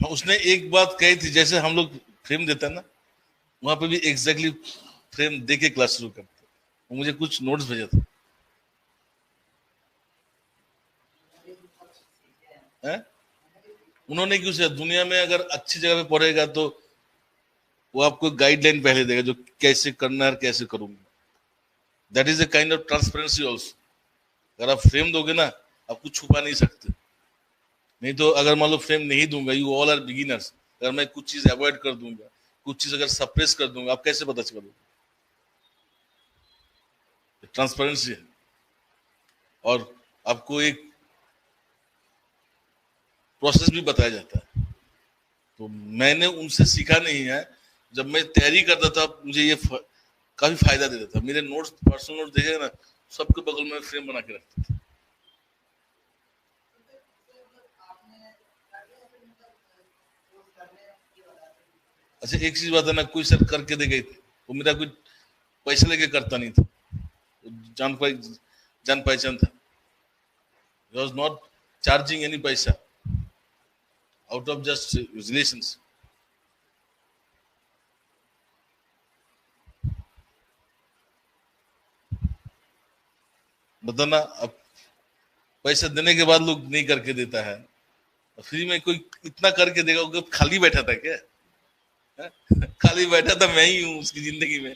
उसने एक बात कही थी, जैसे हम लोग फ्रेम देते हैं ना, वहां पे भी एग्जैक्टली फ्रेम दे के क्लास शुरू करते। वो मुझे कुछ नोट्स भेजा था है? उन्होंने क्यों से, दुनिया में अगर अच्छी जगह पे पढ़ेगा तो वो आपको गाइडलाइन पहले देगा जो कैसे करना है, कैसे करूंगा। That is a kind of transparency also. अगर आप फ्रेम दोगे ना, आप कुछ छुपा नहीं सकते। नहीं तो अगर मान लो फ्रेम नहीं दूंगा, यू ऑल आर बिगिनर्स, अगर मैं कुछ चीज अवॉइड कर दूंगा, कुछ चीज अगर सप्रेस कर दूंगा, आप कैसे पता चलोगे? ट्रांसपेरेंसी है। और आपको एक प्रोसेस भी बताया जाता है। तो मैंने उनसे सीखा नहीं है। जब मैं तैयारी करता था, मुझे ये काफी फायदा देता था। मेरे नोट्स, पर्सनल नोट्स देखे ना, सबके बगल में फ्रेम बना के रखता था। अच्छा, एक चीज बात है ना, कोई सर करके दे गई थी, वो मेरा कोई पैसा लेके करता नहीं था। जान पाई, जान पहचान था। वॉज नॉट चार्जिंग एनी पैसा, आउट ऑफ जस्ट रिलेशंस। बताना, अब पैसा देने के बाद लोग नहीं करके देता है, फ्री में कोई इतना करके देगा? वो खाली बैठा था क्या? है? खाली बैठा था मैं ही हूँ उसकी जिंदगी में।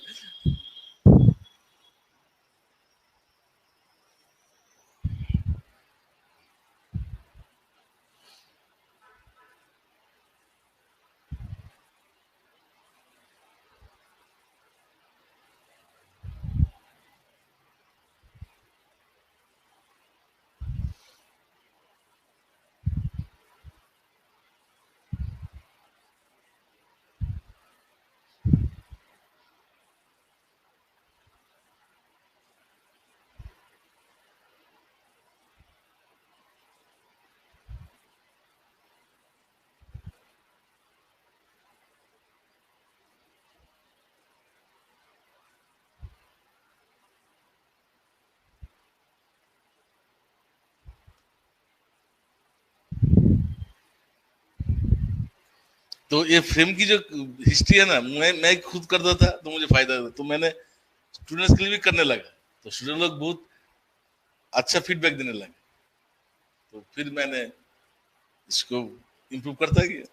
तो ये फ्रेम की जो हिस्ट्री है ना, मैं खुद करता था तो मुझे फायदा था, तो मैंने स्टूडेंट्स के लिए भी करने लगा। तो स्टूडेंट लोग बहुत अच्छा फीडबैक देने लगे। तो फिर मैंने इसको इम्प्रूव करता गया।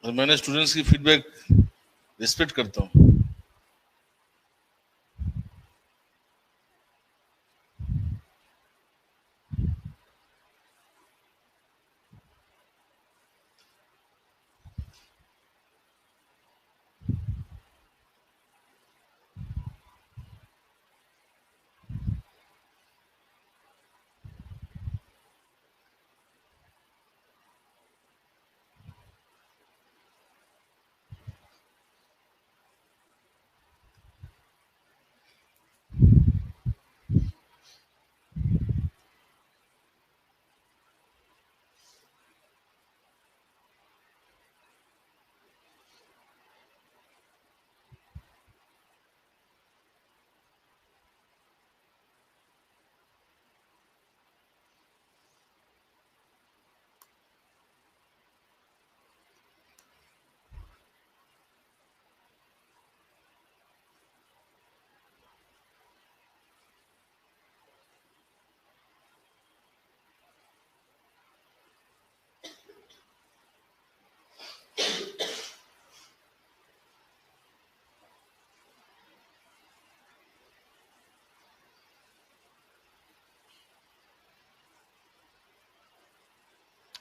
और मैंने स्टूडेंट्स की फीडबैक रिस्पेक्ट करता हूँ।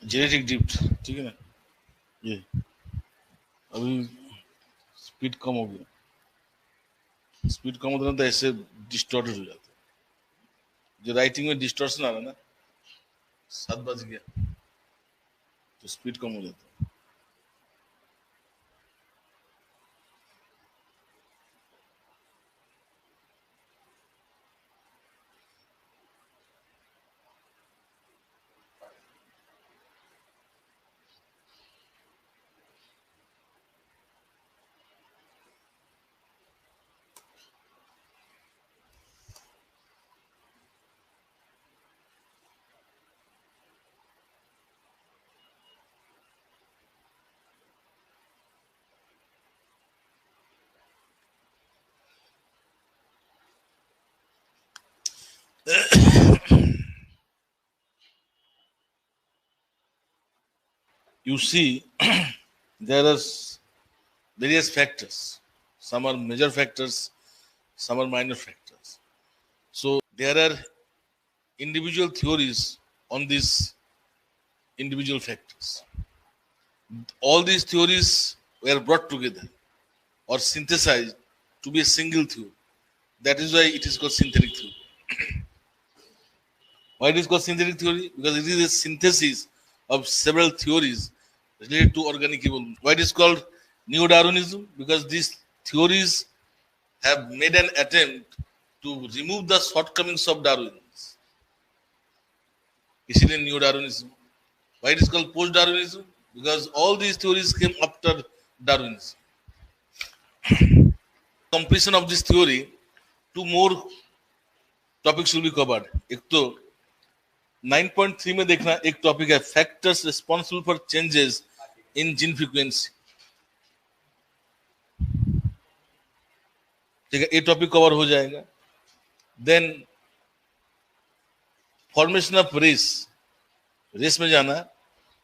जेनेटिक ड्रिफ्ट, ठीक है ना, ये अभी स्पीड कम हो गया। स्पीड कम होता है ना, तो ऐसे डिस्टॉर्टेड हो जाता है। जो राइटिंग में डिस्टॉर्शन आ रहा है ना, 7 बज गया, तो स्पीड कम हो जाता है। You see, there are various factors. Some are major factors, some are minor factors. So there are individual theories on these individual factors. All these theories were brought together or synthesized to be a single theory. That is why it is called synthetic theory. Why it is called synthetic theory? Because it is a synthesis of several theories related to organic evolution. Why it is called neo-Darwinism? Because these theories have made an attempt to remove the shortcomings of Darwin. इसीलिए neo-Darwinism. Why it is called post-Darwinism? Because all these theories came after Darwinism. Completion of this theory, two more topics will be covered. एक तो 9.3 में देखना एक topic है factors responsible for changes in gene frequency. ठीक है, ये topic cover हो जाएगा. देन फॉर्मेशन ऑफ रेस में जाना,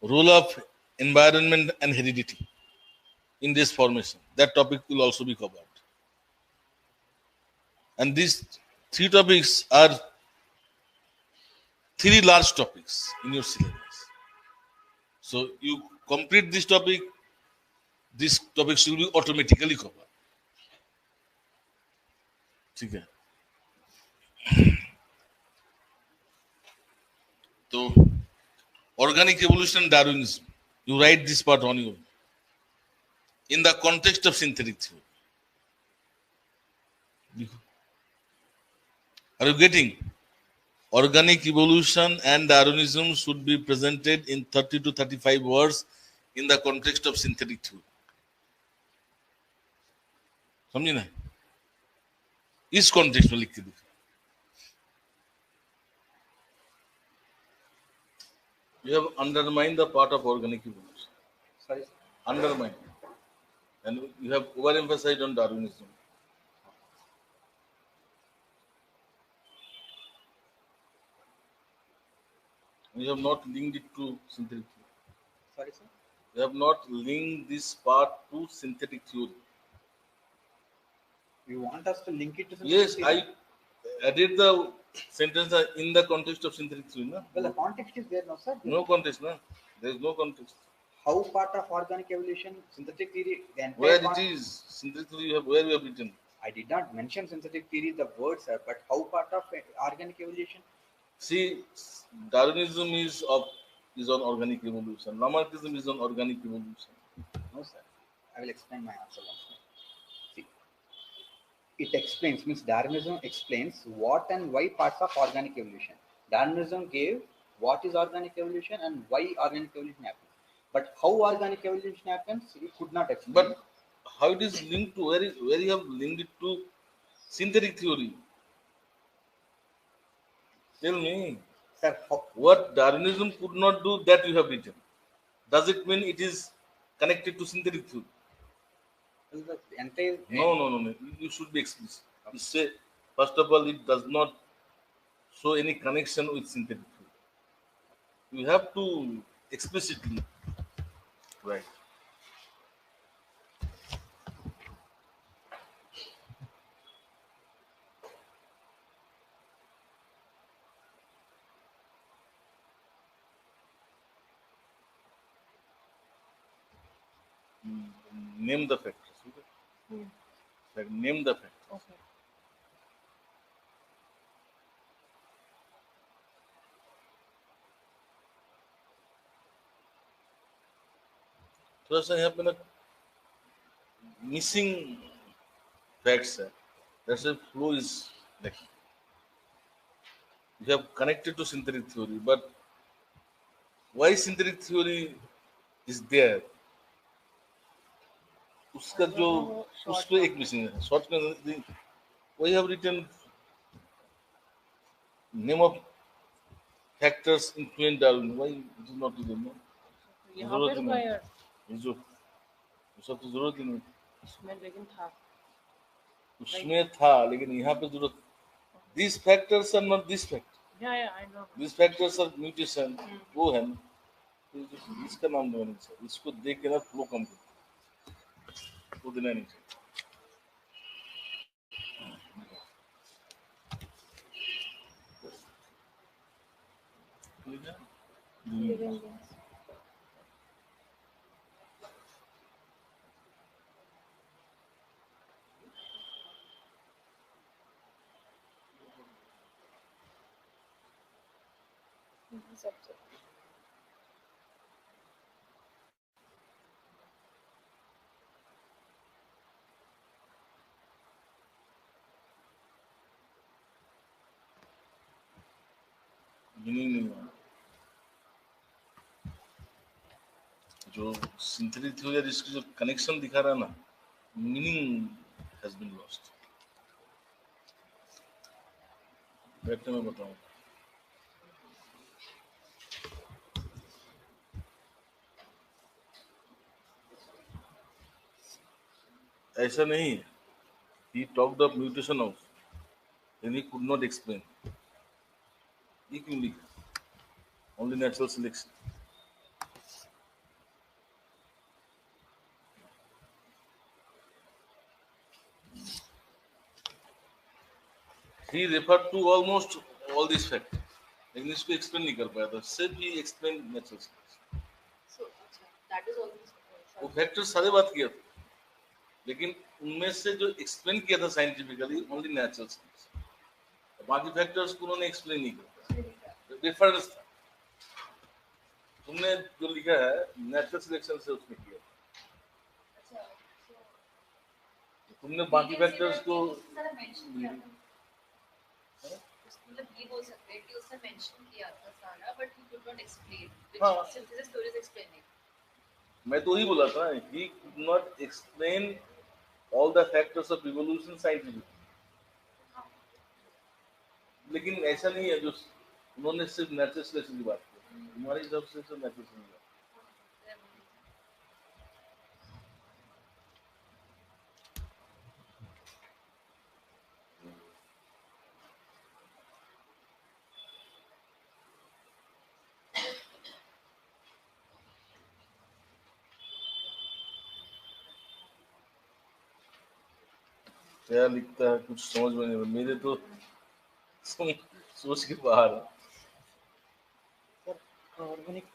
role of environment and heredity in this formation. That topic will also be covered. And these three topics are three large topics in your syllabus. So you complete this topic, these topics will be automatically covered. ठीक है. तो organic evolution and Darwinism, you write this part on you. In the context of synthetic theory. Are you getting? Organic evolution and Darwinism should be presented in 30 to 35 words in the context of synthetic theory. समझे ना? इस context में लिख के दिखा. You have undermined the part of organic evolution. Sorry, undermined. And you have overemphasized on Darwinism. You have not linked it to synthetic theory. Sorry, sir? You have not linked this part to synthetic theory. You want us to link it to synthetic theory? Yes, I added the sentence in the context of synthetic theory. No? Well, the context is there, no, sir? No context, no? There is no context. How part of organic evolution, synthetic theory, where it is, synthetic theory, where we have written. I did not mention synthetic theory, the words, sir, but how part of organic evolution? See, Darwinism is on organic evolution. Lamarckism is on organic evolution. No, sir. I will explain my answer once more. See, it explains, means Darwinism explains what and why parts of organic evolution. Darwinism gave what is organic evolution and why organic evolution happens. But how organic evolution happens, it could not explain. But how it is linked to, where you have linked it to synthetic theory? Tell me. Sir, what Darwinism could not do, that you have written. Does it mean it is connected to synthetic theory? No. You should be explicit. You say, first of all, it does not show any connection with synthetic theory. You have to explicitly write. Name the factors. Like name the factors. Okay. थोड़ा सा यहाँ पे ना missing facts है. That's why flow is like you have connected to synthetic theory, but why synthetic theory is there? उसका जो उस पे एक मिसिंग है. शॉर्ट में we have written name of factors influence Darwin. Why it is not written? यहाँ पे रुका जो सब तो जरूरत ही नहीं. उसमें लेकिन था. उसमें था लेकिन यहाँ पे जरूरत These factors are not this factor. Yeah, I know. These factors are mutation. वो है ना, तो इसका नाम देना नहीं चाहिए, इसको देख के ना फ्लो कम को देना नहीं चाहिए. ठीक है? Living beings. Subject. मीनिंग नहीं है. जो सिंथेटिक थ्योरी है, इसकी जो कनेक्शन दिखा रहा है ना, मीनिंग हैज बीन लॉस्ट. बैठने में बताऊं. ऐसा नहीं है. He talked of mutation also, and he could not explain. ये क्यों लिखा? Only natural selection. He referred to almost all these factors. लेकिन इसको explain नहीं कर पाया था. सिर्फ he explained natural selection. So, that is always वो factors सारे बात किया था, लेकिन उनमें से जो explain किया था scientifically only natural selection. बाकी factors को उन्होंने explain नहीं किया. Difference था. तुमने जो लिखा है natural selection से उसने किया. अच्छा, तुमने बाकी factors को मेंशन किया था. मतलब ये बोल सकते हैं कि उसने मेंशन किया था सारा, but he could not explain, हाँ. Which synthesis theory is explaining. मैं तो वही बोला था, he could not explain all the factors of evolution scientifically. लेकिन ऐसा नहीं है जो उन्होंने सिर्फ नेचुरल सिलेक्शन की बात की. हमारे हिसाब से सिर्फ नेचुरल सिलेक्शन. क्या लिखता है कुछ समझ में नहीं आता. मेरे तो सोच के बाहर है. Organic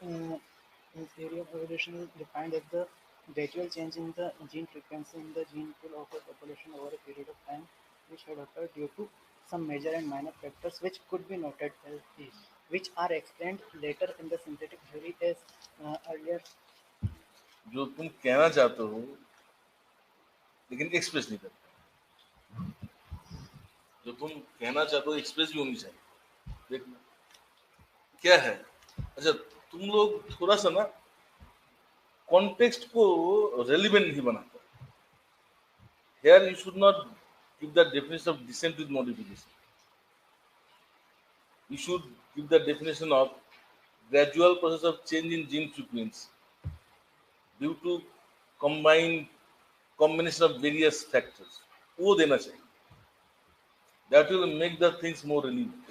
theory of evolution is defined as the gradual change in the gene frequency in the gene pool of a population over a period of time, which had occurred due to some major and minor factors which could be noted as these, which are explained later in the synthetic theory as earlier. जो तुम कहना चाहते हो लेकिन express नहीं करते. जो तुम कहना चाहते हो एक्सप्रेस भी होनी चाहिए. देखना क्या है. अच्छा, तुम लोग थोड़ा सा ना कॉन्टेक्स्ट को रेलिवेंट नहीं बनाते. Here you should not give the definition of descent with modification. You should give the definition of gradual process of change in gene frequency due to combination of various factors. वो देना चाहिए. That will make the things more relevant.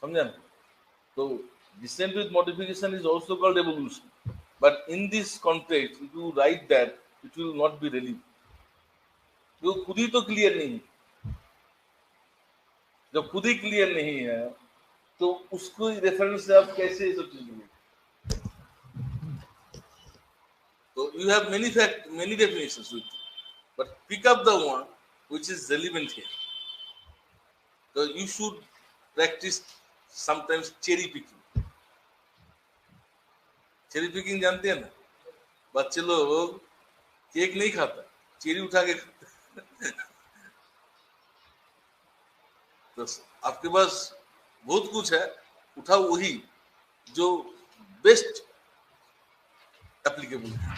समझा ना? So descent with modification is also called evolution. But in this context, if you write that, it will not be relevant. जो खुद ही तो clear नहीं है. जब खुद ही क्लियर नहीं है तो उसको रेफरेंस से आप कैसे ये सब चीज लेंगे? So you have many definitions with it, but pick up the one which is relevant here. So you should practice sometimes cherry picking. Cherry picking जानते हैं ना? बच्चे लोग केक नहीं खाता, चेरी उठा के खाते. तो आपके पास बहुत कुछ है, उठाओ वही जो बेस्ट एप्लीकेबल है.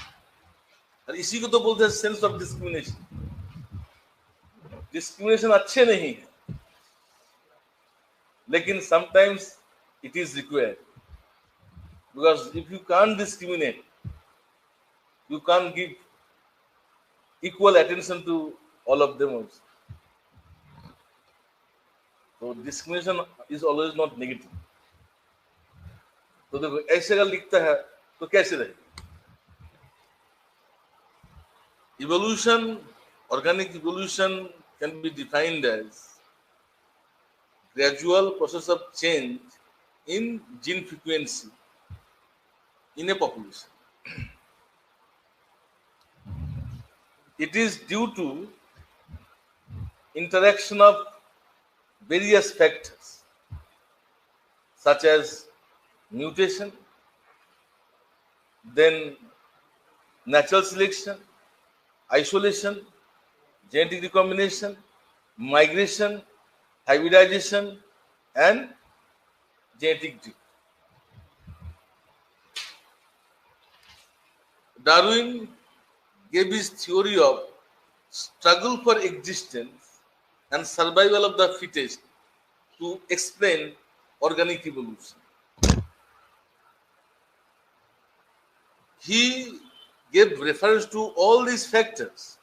और इसी को तो बोलते हैं सेंस ऑफ डिस्क्रिमिनेशन. डिस्क्रिमिनेशन अच्छे नहीं है, लेकिन sometimes it is required, because if you can't discriminate, you can't give equal attention to all of them also. तो discrimination is always not negative. तो देखो ऐसे अगर लिखता है तो कैसे रहेगा? Evolution, organic evolution can be defined as gradual process of change in gene frequency in a population. It is due to interaction of various factors such as mutation, then natural selection, isolation, genetic recombination, migration, hybridization, and genetic drift. Darwin gave his theory of struggle for existence and survival of the fittest to explain organic evolution. He gave reference to all these factors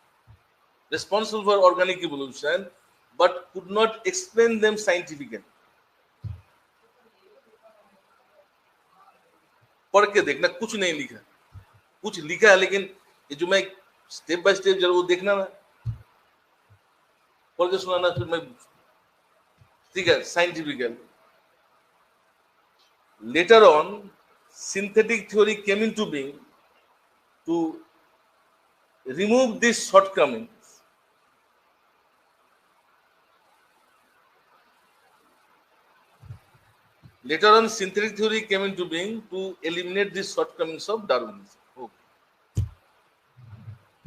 responsible for organic evolution but could not explain them scientifically. पढ़ के देखना, कुछ नहीं लिखा, कुछ लिखा है लेकिन ये जो मैं स्टेप बाय स्टेप जरूर वो देखना ना, पढ़ के सुनाना, फिर मैं ठीक है scientifical. Later on, synthetic theory came into being to remove these shortcomings. Later on, synthetic theory came into being to eliminate these shortcomings of Darwinism. Okay.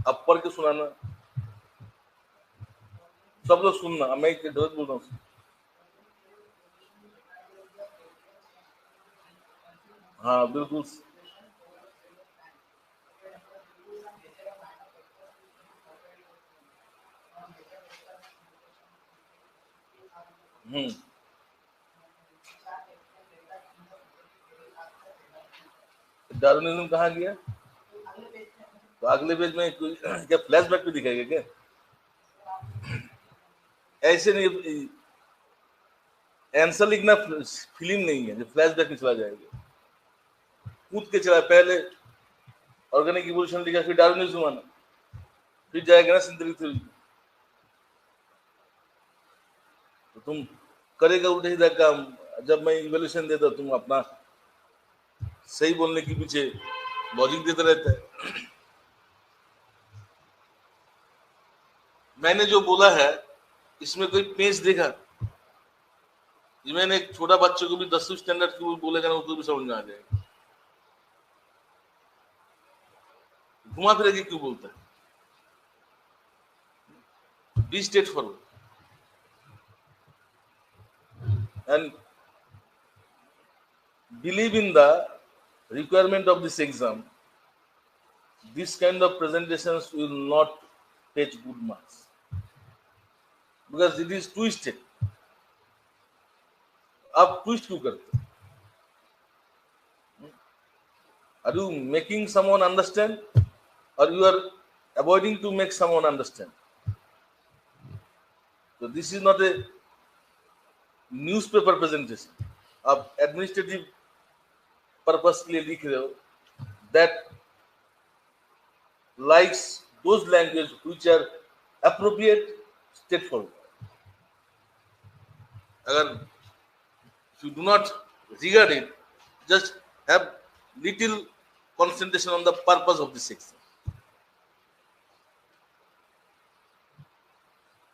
अब पढ़ के सुनाना, सब लोग सुनना, मैं एक ढोल बोल रहा हूँ। हाँ बिल्कुल। डार्विनिज्म कहाँ गया? तो अगले पेज में क्या फ्लैशबैक भी दिखाएगा क्या? ऐसे नहीं, आंसर लिखना फिल्म नहीं है जो फ्लैशबैक में चला जाएगा, कूद के चला, पहले ऑर्गेनिक इवोल्यूशन लिखा, फिर डार्विनिज्म आना, फिर जाएगा ना सिंथेटिक थ्योरी। तो तुम करेगा उल्टा सीधा काम। जब मैं इवोल्यूशन देता तुम अपना सही बोलने के पीछे लॉजिक देता रहता है। मैंने जो बोला है इसमें कोई पेज देखा? ये मैंने एक छोटा बच्चे को भी 10वीं स्टैंडर्ड की बोलेगा ना, उसको भी समझ में आ जाएगा। घुमा फिरा के क्यों बोलता है? Be straight forward and believe in the requirement of this exam. This kind of presentations will not fetch good marks because it is twisted. आप twist क्यों करते? Are you making someone understand or you are avoiding to make someone understand? So this is not a newspaper presentation. आप administrative purpose के लिए लिख रहे हो, that likes those language which are appropriate straightforward. अगर you do not regard it, just have little concentration on the purpose of this section.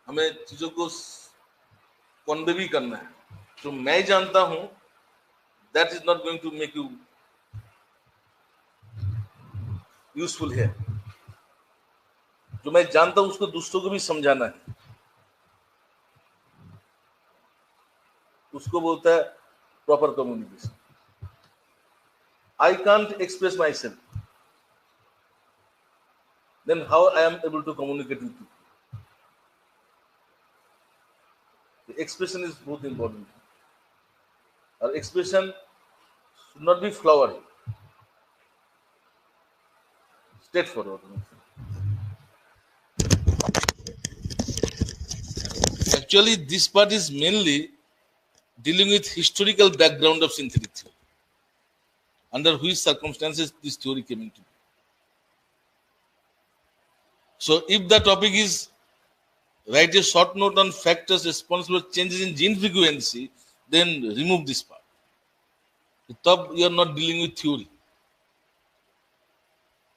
हमें चीजों को कन्वे भी करना है। जो मैं जानता हूं that is not going to make you useful है। जो मैं जानता हूं उसको दूसरों को भी समझाना है, उसको बोलता है proper communication. I can't express माई सेल्फ, then how I am able to communicate with you. The expression is बहुत important. Our expression should not be flowery, straightforward. Actually, this part is mainly dealing with historical background of synthetic theory, under which circumstances this theory came into. So if the topic is write a short note on factors responsible for changes in gene frequency, then remove this part. तब you are not dealing with theory.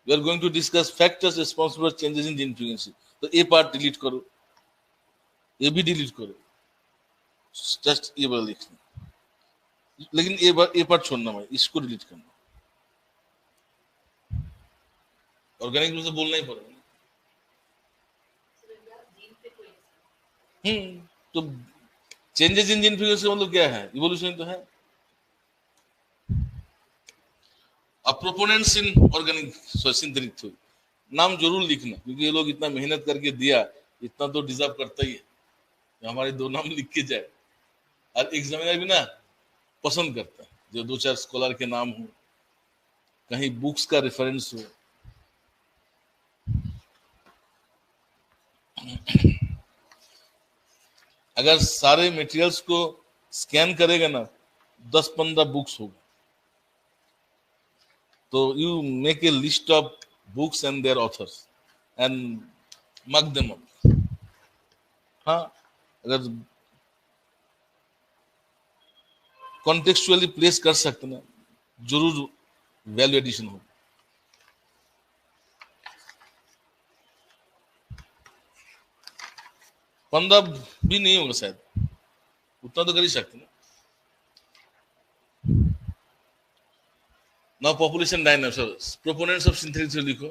We are going to discuss factors responsible for changes in gene frequency. तो ये part delete करो, ये भी delete करो, just ये बार लिखना. लेकिन ये part छोड़ना मैं, इसको delete करना. Organic में से बोलना ही पड़ेगा. तो चेंजेस इन जीन फ्रीक्वेंसी मतलब क्या है? इवोल्यूशन तो है. अब proponents in organic synthetic theory नाम जरूर लिखना, क्योंकि ये लोग इतना मेहनत करके दिया, इतना तो डिजर्व करता ही है कि हमारे दो नाम लिख के जाए. और एग्जामिनर भी ना पसंद करता है जो दो चार स्कॉलर के नाम हो, कहीं बुक्स का रेफरेंस हो. अगर सारे मटेरियल्स को स्कैन करेगा ना, 10-15 बुक्स होगा. तो you make a list of books and their authors and mark them up. हाँ, अगर कॉन्टेक्चुअली प्लेस कर सकते ना, जरूर वैल्यू एडिशन हो. पंद्रह भी नहीं होगा शायद, उतना तो कर ही सकते ना. Now population dynamics, proponents of synthetic theory लिखो.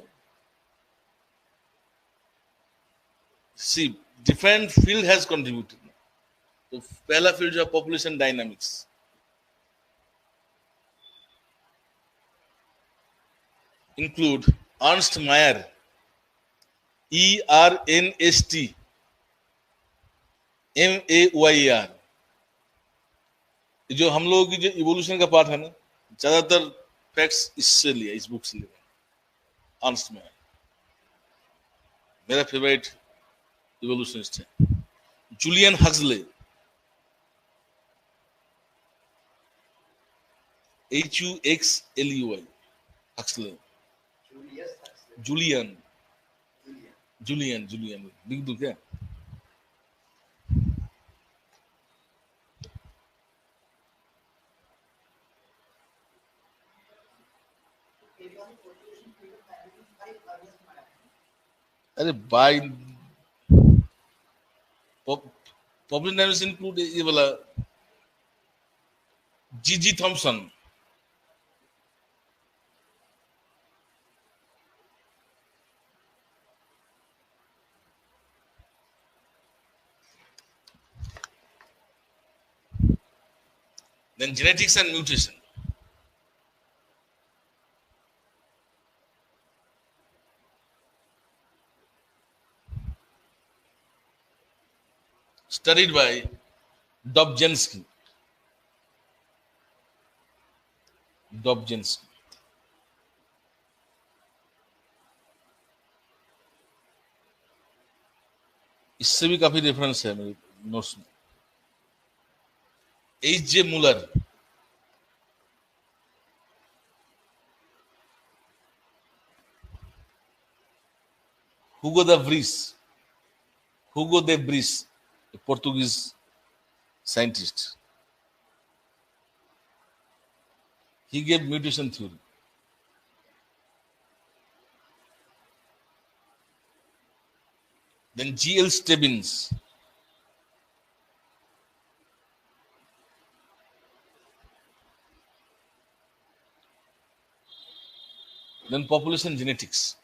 सी डिफरेंट फील्ड हैज कंट्रीब्यूटेड. तो पहला फील्ड जो है पॉपुलेशन डायनामिक्स. इंक्लूड अर्नस्ट मायर, ERNST MAYER. जो हम लोगों की जो इवोल्यूशन का पार्ट है ना, ज्यादातर फैक्ट्स इससे लिया, इस बुक से लिया. अर्नस्ट मायर मेरा फेवरेट इवोल्यूशनिस्ट है. Julian Huxley, HUXLEY, Huxley. Julian लिख दूं क्या? अरे बाय पॉपुलर डायनामिक्स इंक्लूड ये वाला G.G. Thomson. Then genetics and mutation. Studied by Dobzhansky. इससे भी काफी रेफरेंस है मेरे नोट्स में. H.J. Muller, Hugo de Vries, a Portuguese scientist. He gave mutation theory. Then G.L. Stebbins, then population genetics.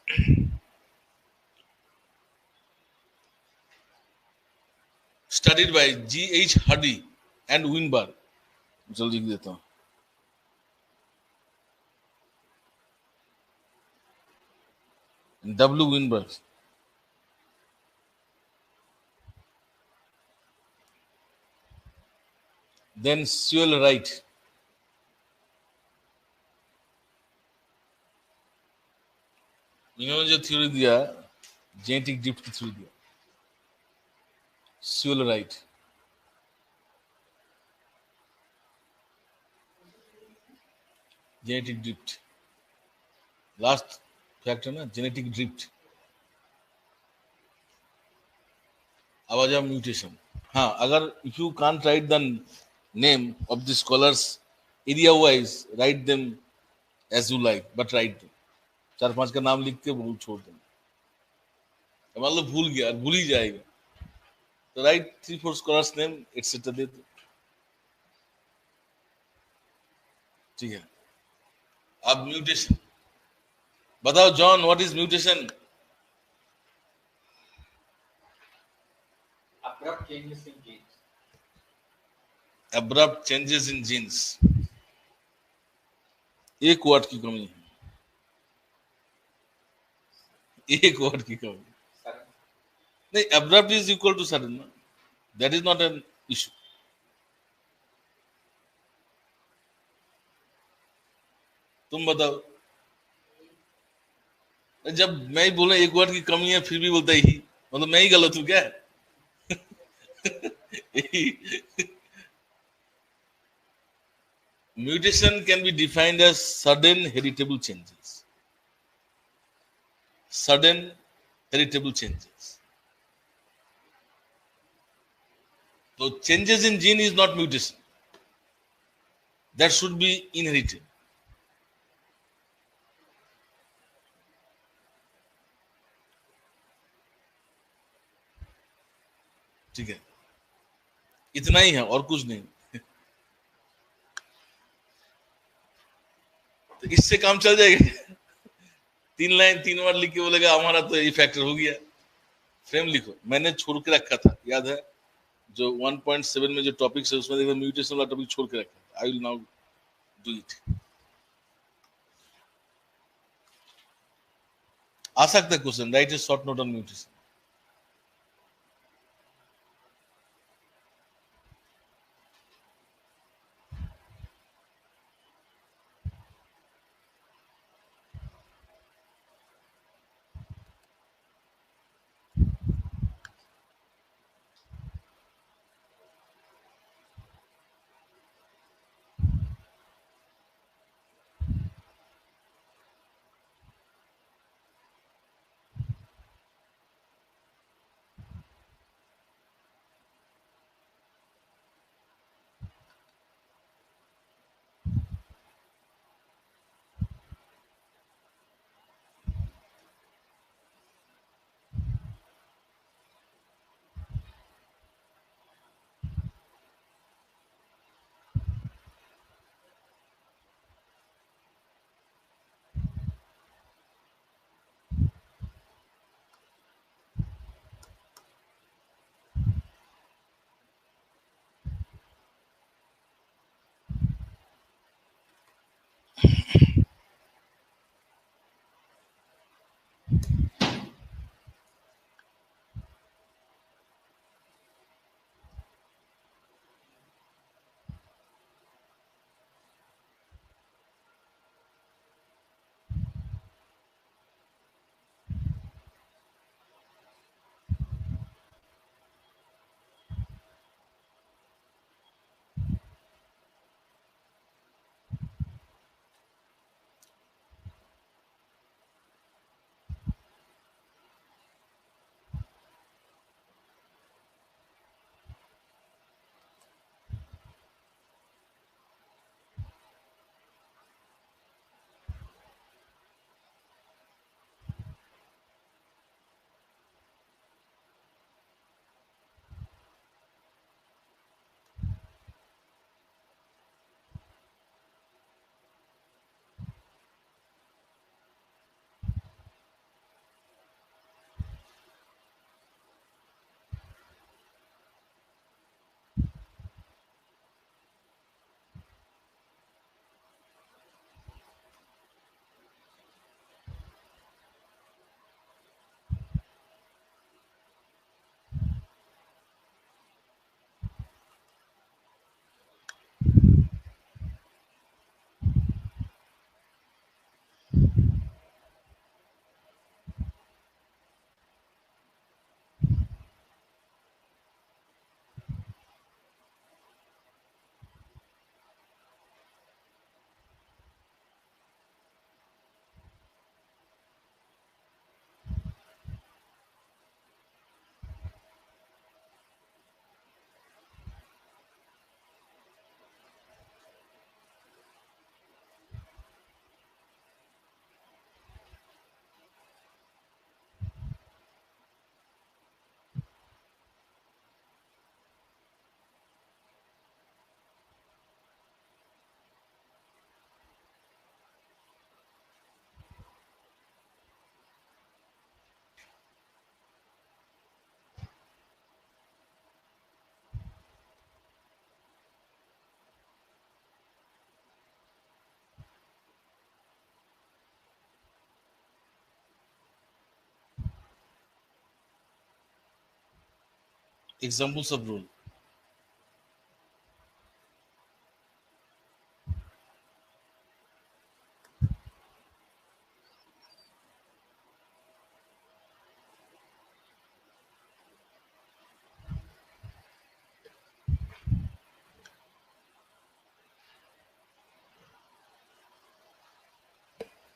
Studied by G.H. Hardy and Weinberg. जल्दी लिख देता हूँ. W. Weinberg. Then Sewell Wright. इन्होंने जो theory दिया, genetic drift की theory दिया. Sewell Wright. Genetic drift, last factor ना, जेनेटिक ड्रिफ्ट, आवाज म्यूटेशन। हाँ, अगर if you can't write the name of the scholars area wise, write them as you like, but write them. 4-5 का नाम लिख के वो छोड़ देना। मान लो भूल गया, भूल ही जाएगा, तो राइट 3-4 स्कॉलर्स नेम एटसेट्रा दे दो। ठीक है। अब म्यूटेशन बताओ John, what is mutation? Abrupt changes in genes. Abrupt changes in genes. एक वर्ड की कमी है, एक वर्ड की कमी। Sudden. नहीं, abrupt is equal to sudden, that is not an issue. तुम बताओ, जब मैं ही बोला एक वर्ड की कमी है फिर भी बोलता ही, मतलब मैं ही गलत हूं क्या? Mutation can be defined as sudden heritable changes. Sudden heritable changes. So changes in gene is not mutation. That should be inherited. ठीक है, इतना ही है और कुछ नहीं। तो इससे काम चल जाएगा। 3 लाइन 3 बार लिख के बोलेगा हमारा तो ये फैक्टर हो गया। फ्रेम लिखो, मैंने छोड़ के रखा था, याद है? जो 1.7 में जो टॉपिक्स है उसमें देखो म्यूटेशन वाला टॉपिक छोड़ के रखा था। I will now do it. आ सकता है question, write a short note on mutation. Examples of rule.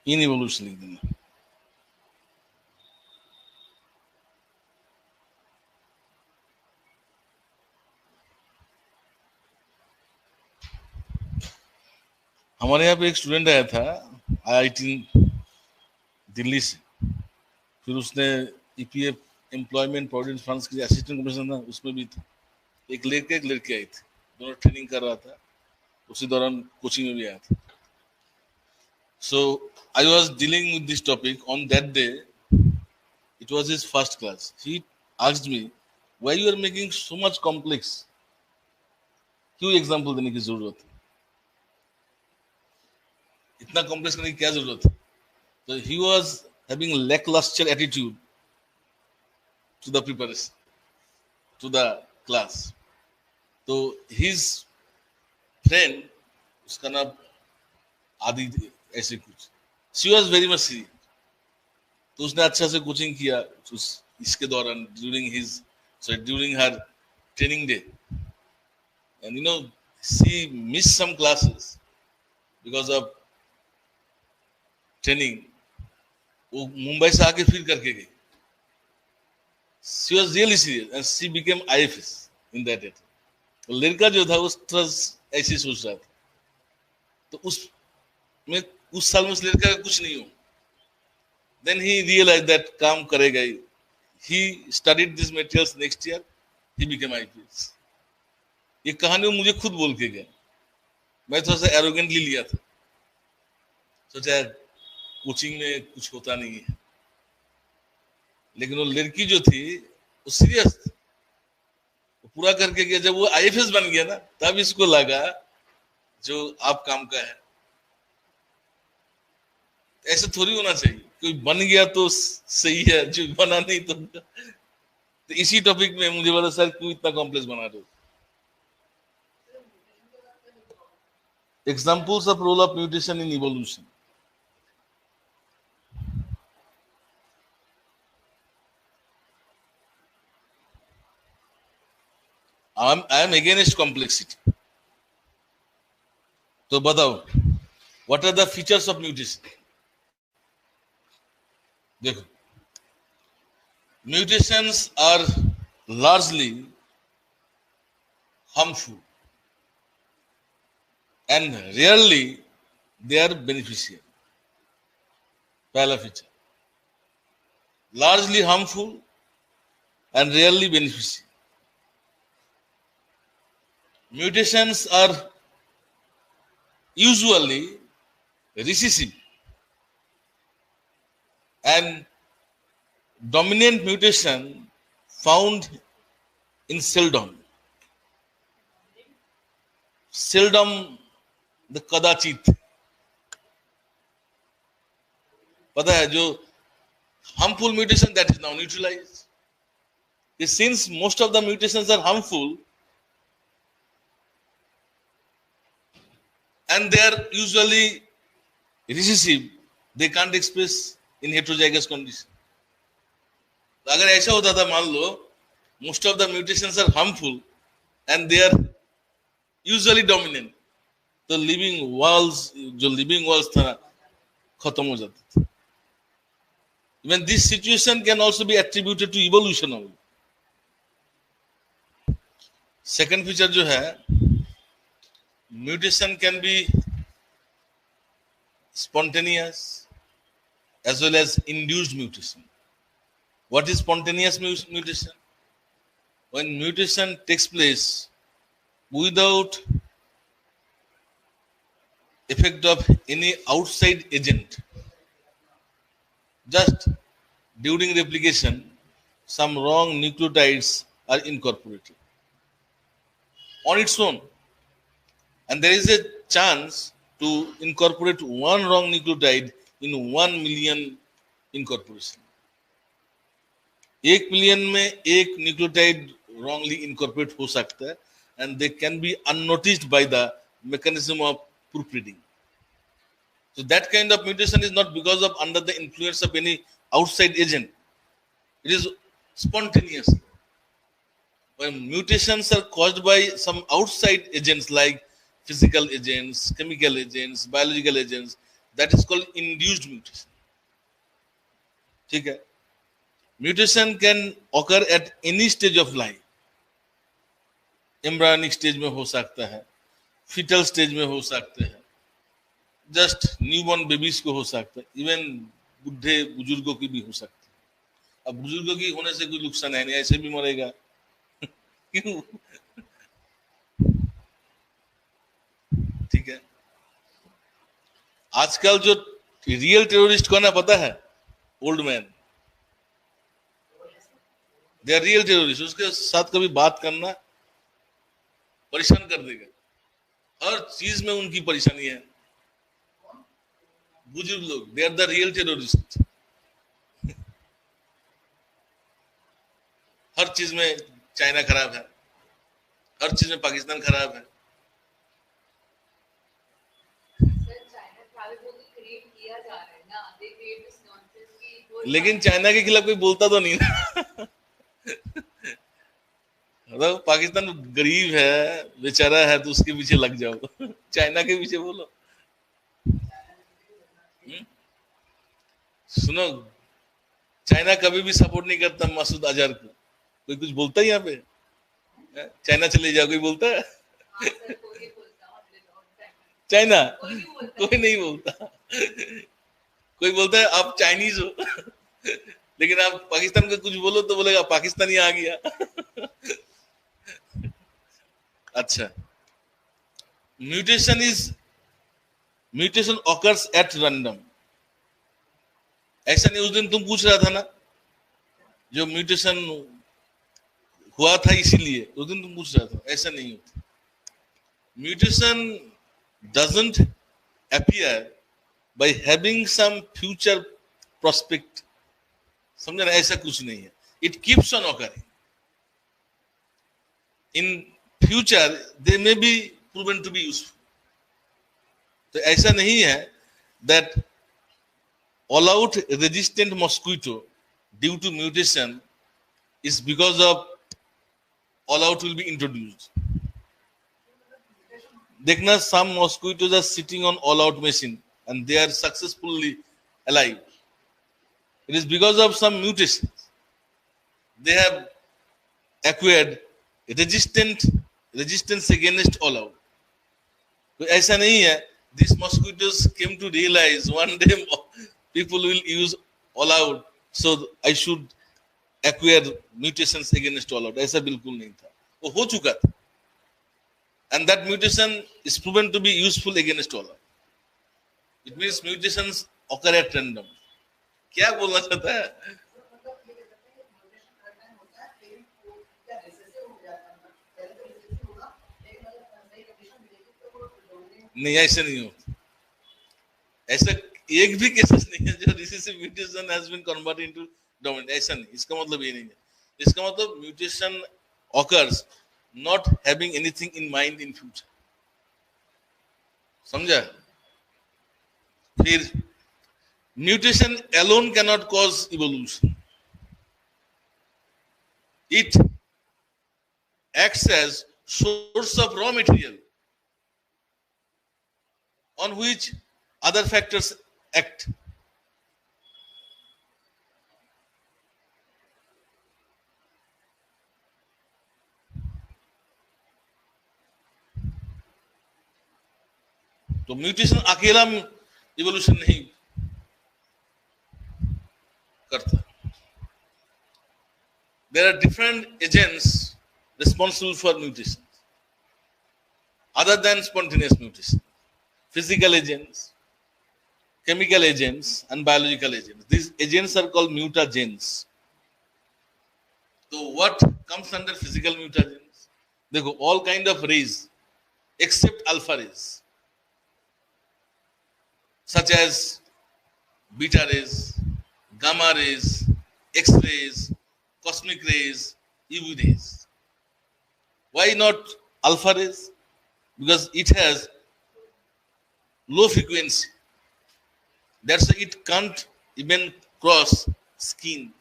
In evolution लिख देना. हमारे यहाँ पे एक स्टूडेंट आया था आईआईटी दिल्ली से, फिर उसने ईपीएफ एम्प्लॉयमेंट प्रोविडेंट फंड्स के लिए असिस्टेंट कमिश्नर था, उसमें भी था. एक लड़की आई थी, दोनों ट्रेनिंग कर रहा था, उसी दौरान कोचिंग में भी आया था. So I was dealing with this topic on that day. It was his first class. He asked me, "Why you are making so much complex? क्यों एग्जाम्पल देने की जरूरत है? इतना कॉम्प्लेक्स करने की क्या जरूरत है?" So he was having lackluster attitude to the preparation, to the class. तो his friend, उसका नाम आदि ऐसे कुछ, she was very much serious. तो उसने अच्छा से कोचिंग किया इसके दौरान, during her training day, and she missed some classes because of training. वो मुंबई से आके फिर करके गई. She was really serious and she became IFS in that day. तो लड़का जो था उस तरह ऐसे सोच रहा था. तो उस साल में उस लड़का का कुछ नहीं हो. Then he realized that काम करेगा ही. He studied these materials next year. He became IPS. ये कहानी वो मुझे खुद बोल के गया. मैं थोड़ा सा एरोगेंटली लिया था, सोचा कोचिंग में कुछ होता नहीं है, लेकिन वो लड़की जो थी वो सीरियस थी, वो पूरा करके गया. जब वो आईएफएस बन गया ना, तब इसको लगा जो आप काम का है. ऐसा थोड़ी होना चाहिए, कोई बन गया तो सही है, जो बना नहीं तो इसी टॉपिक में मुझे बोला, सर क्यों इतना कॉम्प्लेक्स बना रहे हो? Examples of role of mutation in evolution. I am against complexity. तो बताओ, what are the features of mutation? देखो, mutations are largely harmful and rarely they are beneficial. पहला feature, largely harmful and rarely beneficial. Mutations are usually recessive and dominant mutation found in seldom the kadachit. पता है जो harmful mutation, that is now neutralized. Since most of the mutations are harmful and they are usually recessive, they can't express in heterozygous condition. अगर ऐसा होता था, मान लो most of the mutations are harmful and they are usually dominant, तो living walls था ना, खत्म हो जाता था. Even this situation can also be attributed to evolution only. Second feature जो है, mutation can be spontaneous as well as induced mutation. What is spontaneous mutation? When mutation takes place without effect of any outside agent, just during replication, some wrong nucleotides are incorporated on its own, and there is a chance to incorporate one wrong nucleotide in 1 million incorporation. 1 million में एक nucleotide wrongly incorporate हो सकता है, and they can be unnoticed by the mechanism of proofreading. So that kind of mutation is not because of under the influence of any outside agent. It is spontaneous. When mutations are caused by some outside agents like physical agents, chemical agents, biological agents, that is called induced mutation. ठीक है? Mutation can occur at any stage of life. Embryonic stage में हो सकता है, fetal stage में हो सकते हैं, just newborn babies को हो सकता है, even बुढ़े बुजुर्गों की भी हो सकती है. अब बुजुर्गों की होने से कोई नुकसान है नहीं, ऐसे भी मरेगा. क्यों? ठीक है. आजकल जो रियल टेररिस्ट कौन है पता है? Old man. They are real terrorist. उसके साथ कभी बात करना परेशान कर देगा. हर चीज में उनकी परेशानी है. बुजुर्ग लोग, they are the real terrorist. हर चीज में चाइना खराब है, हर चीज में पाकिस्तान खराब है. सर चाइना ट्रैवल को क्रिएट किया जा रहा है ना, दे क्रिएट दिस नॉनसेंस की वो लेकिन चाइना के खिलाफ कोई बोलता तो नहीं ना. मतलब पाकिस्तान गरीब है, बेचारा है, तो उसके पीछे लग जाओ. चाइना के पीछे बोलो. सुनो, चाइना कभी भी सपोर्ट नहीं करता मसूद अजहर को. कोई कुछ बोलता है यहाँ पे? चाइना चले जाओ, कोई बोलता है? हाँ सर कोई नहीं बोलता हमने लॉन्ग टाइम चाइना कोई नहीं बोलता कोई नहीं बोलता. कोई बोलता है आप चाइनीज हो, लेकिन आप पाकिस्तान का कुछ बोलो तो बोलेगा पाकिस्तानी आ गया. अच्छा, म्यूटेशन ऑकर्स एट रैंडम. ऐसा नहीं, उस दिन तुम पूछ रहा था ना, जो म्यूटेशन हुआ था इसीलिए, उस दिन तुम पूछ रहा था. ऐसा नहीं होता. Mutation doesn't appear by having some future prospect. समझा ना? ऐसा कुछ नहीं है. It keeps on occurring. In future they may be proven to be useful. तो ऐसा नहीं है that all out resistant mosquito due to mutation is because of all out will be introduced. देखना, some mosquitoes are sitting on all out machine and they are successfully alive. It is because of some mutations. They have acquired resistance against all out. तो ऐसा नहीं है. These mosquitoes came to realize one day people will use all out, so I should acquire mutations against all out. ऐसा बिल्कुल नहीं था. वो हो चुका था. And that mutation is proven to be useful against all out. It means mutations occur at random. क्या बोलना चाहता है? नहीं, ऐसे नहीं होता. ऐसा एक भी केसेस नहीं है जो recessive mutation has been converted into dominant. ऐसा नहीं. इसका मतलब ये नहीं है. इसका मतलब mutation occurs not having anything in mind in future. समझा? फिर mutation alone cannot cause evolution. It acts as source of raw material on which other factors act. तो म्यूटेशन अकेला इवोल्यूशन नहीं करता. There are different agents responsible for mutation other than spontaneous mutation. Physical agents, chemical agents, and biological agents. These agents are called mutagens. So what comes under physical mutagens? देखो, all kind of rays except alpha rays, such as beta rays, gamma rays, X rays, cosmic rays, UV rays. Why not alpha rays? Because it has low frequency. That's why it can't even cross skin.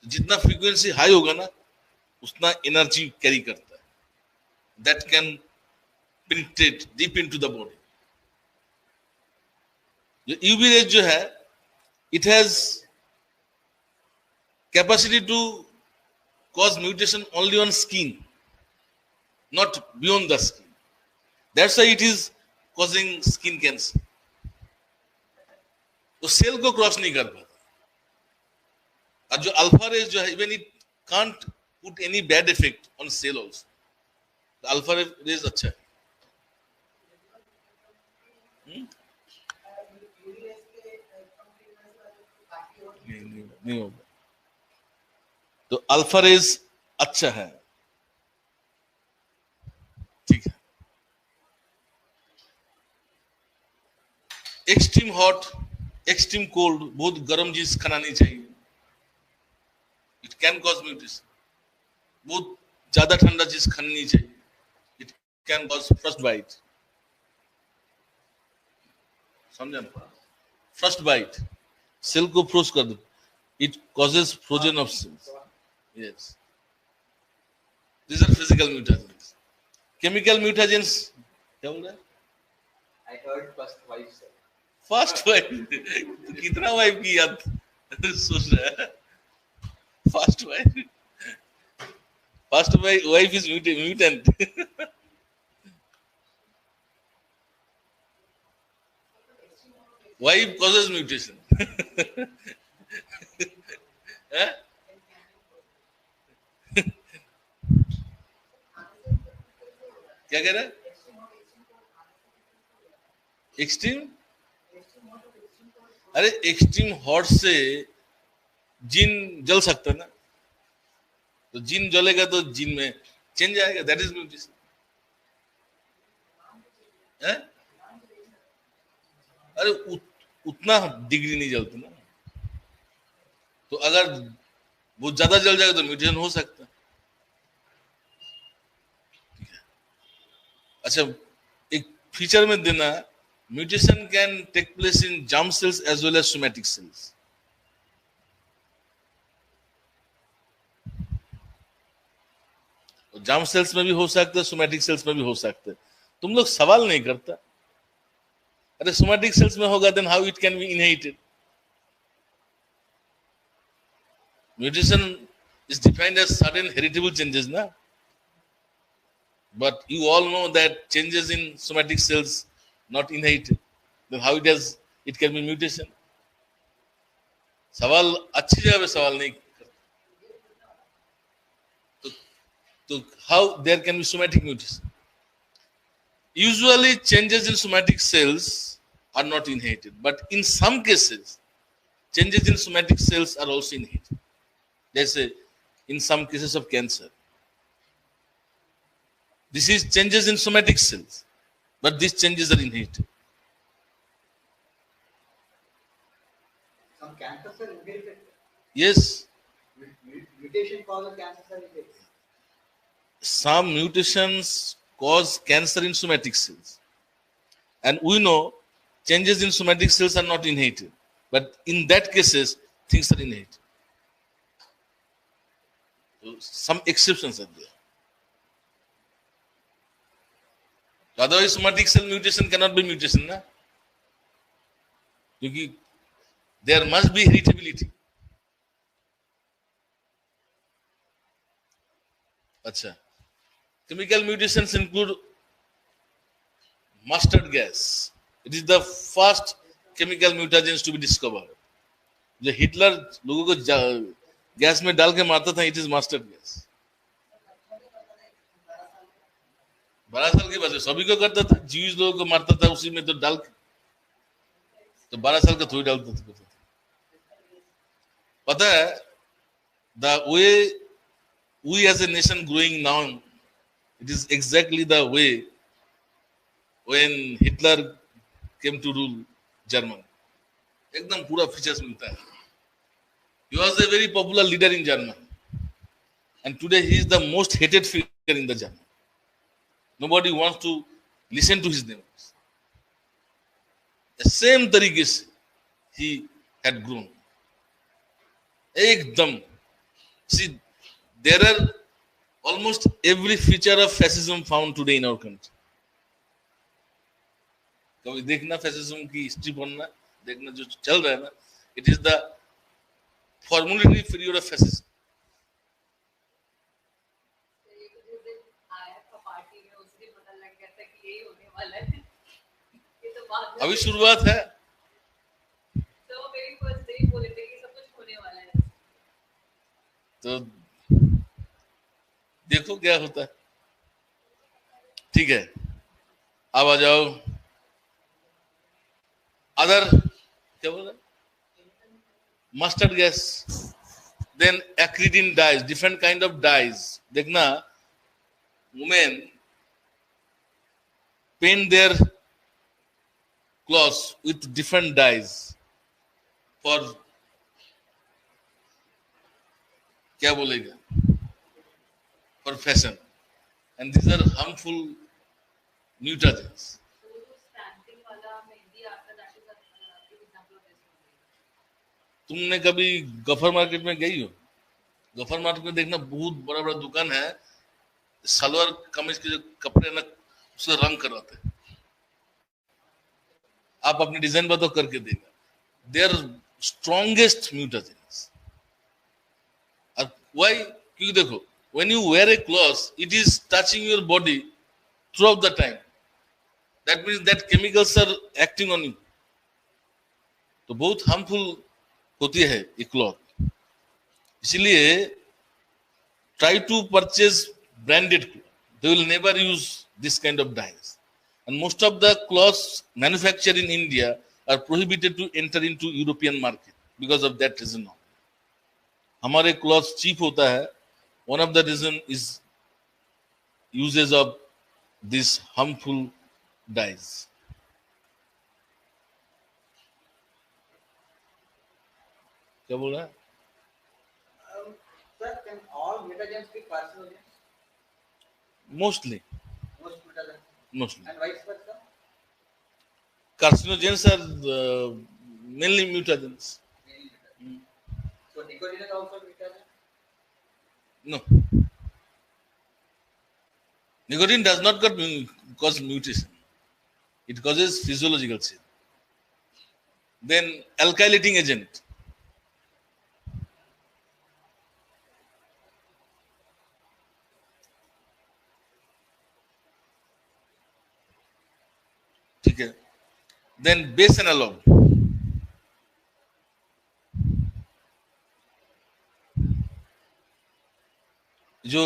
जितना frequency high होगा ना, उतना energy carry करता है. That can penetrate deep into the body. जो UV rays जो है, it has capacity to cause mutation only on skin, not beyond the skin. That's why it is causing skin cancer. तो cell को cross नहीं कर पाता. और जो अल्फा रेज जो है, even it can't put any bad effect on cell also. Alpha rays अच्छा है. नहीं होगा. तो अल्फा रेज अच्छा है. ठीक है. एक्सट्रीम हॉट, एक्सट्रीम कोल्ड, बहुत गर्म चीज खाना नहीं चाहिए. It can cause mutation. बहुत ज्यादा ठंडा चीज खानी नहीं चाहिए. It can cause frostbite. समझा ना? फर्स्ट बाइट सेल को फ्रोज कर दो. It causes frozen of cells. Yes, these are physical mutagens. Chemical mutagens क्या बोल रहा है? I heard first wife sir. First wife. तो कितना वाइफ की याद सोच रहा है? First wife is mutant. Wife causes mutation. क्या कह रहा है? एक्सट्रीम. अरे एक्सट्रीम हॉट से जीन जल सकता है ना. तो जीन जलेगा तो जीन में चेंज आएगा. That is mutation. अरे उतना डिग्री नहीं जलता ना. तो अगर वो ज्यादा जल जाएगा तो म्यूटेशन हो सकता है. ठीक है. अच्छा, एक फीचर में देना, mutation can take place in germ cells as well as somatic cells. germ cells में भी हो सकता है, somatic cells में भी हो सकता है. तुम लोग सवाल नहीं करता. अरे somatic cells में होगा, then how it can be inherited? Mutation is defined as certain heritable changes, na? But you all know that changes in somatic cells not inherited. Then how it can be mutation? सवाल अच्छी जगह पे सवाल नहीं करते. तो how there can be somatic mutation? Usually changes in somatic cells are not inherited, but in some cases changes in somatic cells are also inherited. जैसे in some cases of cancer, this is changes in somatic cells, but these changes are inherited. Some cancers are inherited. Yes, Mutation causes cancers are inherited. some mutations cause cancer in somatic cells, and we know changes in somatic cells are not inherited, but in that cases things are inherited. So some exceptions are there. Otherwise somatic cell mutation cannot be mutation, na? क्योंकि there must be heritability. अच्छा, chemical mutations include mustard gas. It is the first chemical mutagens to be discovered. जो Hitler लोगों को gas में डाल के मारता था, it is mustard gas. 12 साल के बाद सभी को करता था. जीव लोगों को मारता था उसी में तो डाल के. तो 12 साल का थोड़ी डालता था. पता है, the way we as a nation growing now, it is exactly the way when Hitler came to rule Germany. एकदम पूरा फीचर्स मिलता है. He was a very popular leader in Germany. And today he is the most hated figure in the Germany. Nobody wants to listen to his name. The same तरीके से he had grown. एकदम. See, there are almost every feature of fascism found today in our country. कभी देखना fascism की history पढ़ना, देखना जो चल रहा है ना, it is the formulary period of fascism. तो ये तो जिस दिन आया था पार्टी में उस दिन पता लग गया था कि यही होने वाला है। ये तो बाद में अभी शुरुआत है. तो मेरी फर्स्ट डे बोले थे कि सब कुछ होने वाला है। तो देखो क्या होता है. ठीक है, अब आ जाओ. अदर क्या बोल रहे? Mustard gas, then acridine dyes, different kind of dyes. देखना, women paint their clothes with different dyes for, क्या बोलेगा, for fashion. And these are harmful mutagens. तो जो स्टैंपिंग वाला मेहंदी आता that is a example of this. तुमने कभी Gruffudd market में गई हो? गफर मार्केट में देखना बहुत बड़ा बड़ा दुकान है, सलवार कमीज के जो कपड़े ना उससे रंग कराते हैं. आप अपनी डिजाइन बताओ करके देगा. They are strongest mutagens. Why? क्योंकि देखो, when you wear a cloth, it is touching your body throughout the time. That means that chemicals are acting on you. तो बहुत हार्मफुल होती है ये क्लॉथ. इसलिए try to purchase branded cloth. They will never use this kind of dyes. And most of the cloths manufactured in India are prohibited to enter into European market because of that reason. हमारे cloth cheap होता है. One of the reason is uses of these harmful dyes. क्या बोल रहा है? Sir, can all mutagens be carcinogens? Mostly. Most mutagens. Mostly. And vice versa? Carcinogens are mainly mutagens. Mainly mutagens. So nicotine is also mutagen? No. Nicotine does not cause mutation. It causes physiological change. Then alkylating agent. ठीक है. Then base analog. जो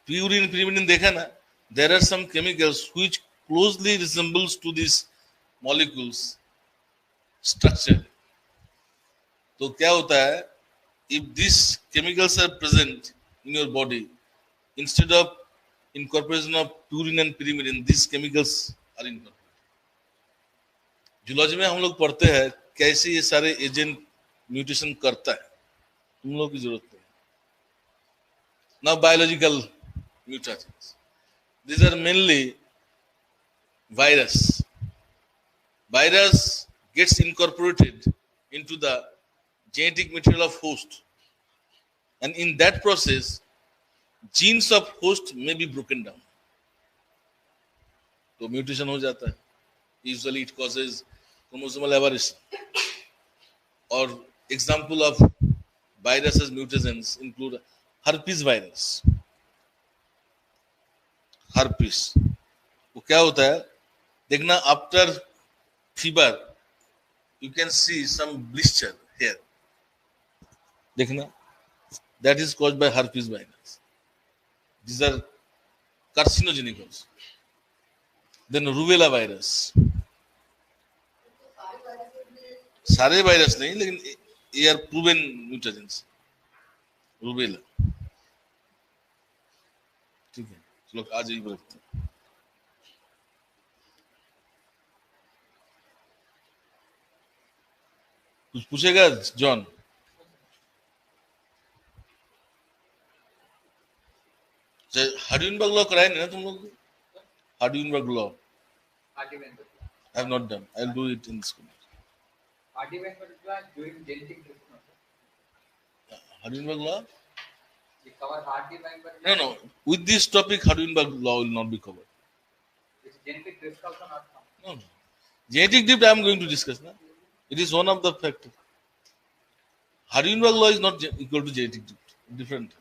purine pyrimidine देखा ना, there are some chemicals which closely resembles to these molecules structure. तो क्या होता है, if these chemicals are present in your body, instead of incorporation of purine and pyrimidine, these chemicals are incorporated. Zoology में हम लोग पढ़ते हैं कैसे ये सारे एजेंट म्यूटेशन करता है, तुम लोग की जरूरत नहीं. Now biological mutagens. These are mainly virus. Virus gets incorporated into the genetic material of host, and in that process, genes of host may be broken down. तो म्यूटेशन हो जाता है. Usually it causes chromosomal aberration. Or example of viruses mutagens include herpes virus. herpes वो क्या होता है, देखना, after fever you can see some blister here. देखना, that is caused by herpes virus. These are carcinogenic also. Then rubella virus. सारे virus नहीं, लेकिन ये आर प्रूवन म्यूटेजेंस. रूबेला. ठीक है, चलो आज यही रखते हैं. कुछ पूछेगा जॉन? हार्डविनबर्ग लॉ कराया नहीं ना तुम लोग? हार्डविनबर्ग law Hardy-Weinberg. I have not done. I'll do it in school. Hardy-Weinberg doing genetic drift. No? Hardenberg law? We cover Hardy-Weinberg. No. With this topic, Hardenberg law will not be covered. Is genetic drift also not covered? No. Genetic drift I am going to discuss. Na? It is one of the factors. Hardenberg law is not equal to genetic drift. Different.